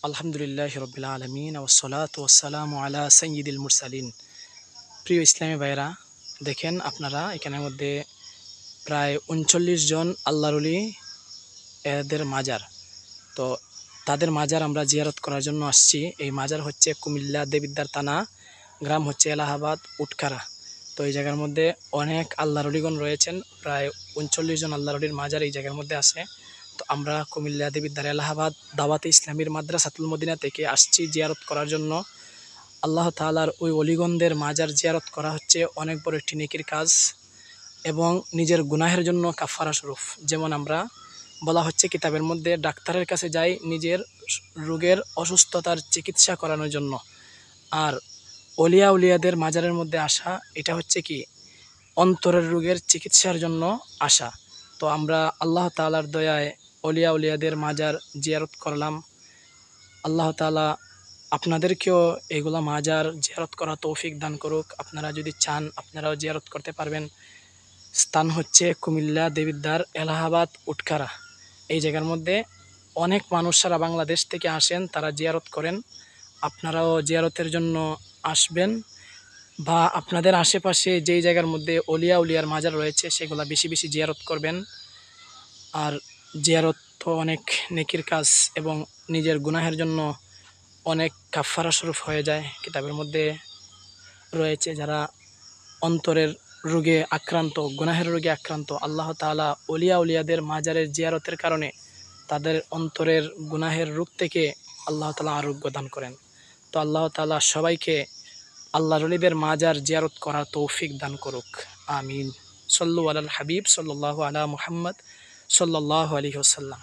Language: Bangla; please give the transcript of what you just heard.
আলহামদুলিল্লাহ রবিল আলমিন ওসলাত ওসালাম আলা সৈয়দুল মুরসালিন। প্রিয় ইসলামী ভাইরা, দেখেন আপনারা এখানের মধ্যে প্রায় 39 জন আল্লাহর ওলি এদের মাজার। তো তাদের মাজার আমরা জিয়ারত করার জন্য আসছি। এই মাজার হচ্ছে কুমিল্লা দেবিদ্দার থানা, গ্রাম হচ্ছে এলাহাবাদ উটখারা। তো এই জায়গার মধ্যে অনেক আল্লাহর ওলিগণ রয়েছেন, প্রায় 39 জন আল্লাহর ওলির মাজার এই জায়গার মধ্যে আছে। তো আমরা কুমিল্লা দেবিদ্দার এলাহাবাদ দাওয়াতে ইসলামীর মাদ্রাসাতুল মদিনা থেকে আসছি জিয়ারত করার জন্য। আল্লাহ তাআলার ওই অলিগণদের মাজার জিয়ারত করা হচ্ছে অনেক বড় একটি নেকির কাজ এবং নিজের গুনাহের জন্য কাফারা স্বরূপ। যেমন আমরা বলা হচ্ছে কিতাবের মধ্যে, ডাক্তারের কাছে যাই নিজের রোগের অসুস্থতার চিকিৎসা করানোর জন্য, আর অলিয়া উলিয়াদের মাজারের মধ্যে আসা এটা হচ্ছে কি অন্তরের রোগের চিকিৎসার জন্য আসা। তো আমরা আল্লাহ তাআলার দয়ায় অলিয়া উলিয়াদের মাজার জিয়ারত করলাম। আল্লাহ তাআলা আপনাদেরকেও এগুলা মাজার জিয়ারত করা তৌফিক দান করুক। আপনারা যদি চান আপনারাও জিয়ারত করতে পারবেন। স্থান হচ্ছে কুমিল্লা দেবিদ্দার এলাহাবাদ উটখারা। এই জায়গার মধ্যে অনেক মানুষ সারা বাংলাদেশ থেকে আসেন, তারা জিয়ারত করেন। আপনারাও জিয়ারতের জন্য আসবেন, বা আপনাদের আশেপাশে যেই জায়গার মধ্যে অলিয়া উলিয়ার মাজার রয়েছে সেগুলা বেশি বেশি জিয়ারত করবেন। আর জিয়ারত তো অনেক নেকির কাজ এবং নিজের গুনাহের জন্য অনেক কাফারা স্বরূপ হয়ে যায়। কিতাবের মধ্যে রয়েছে যারা অন্তরের রোগে আক্রান্ত, গুনাহের রোগে আক্রান্ত, আল্লাহ তাআলা অলিয়া উলিয়াদের মাজারের জিয়ারতের কারণে তাদের অন্তরের গুনাহের রোগ থেকে আল্লাহ তাআলা আরোগ্য দান করেন। তো আল্লাহ তাআলা সবাইকে আল্লাহর ওলিদের মাজার জিয়ারত করার তৌফিক দান করুক, আমিন। সল্লু আলাল হাবিব সাল্লাল্লাহু আলা মুহাম্মদ সাল্লাল্লাহু আলাইহি ওয়াসাল্লাম।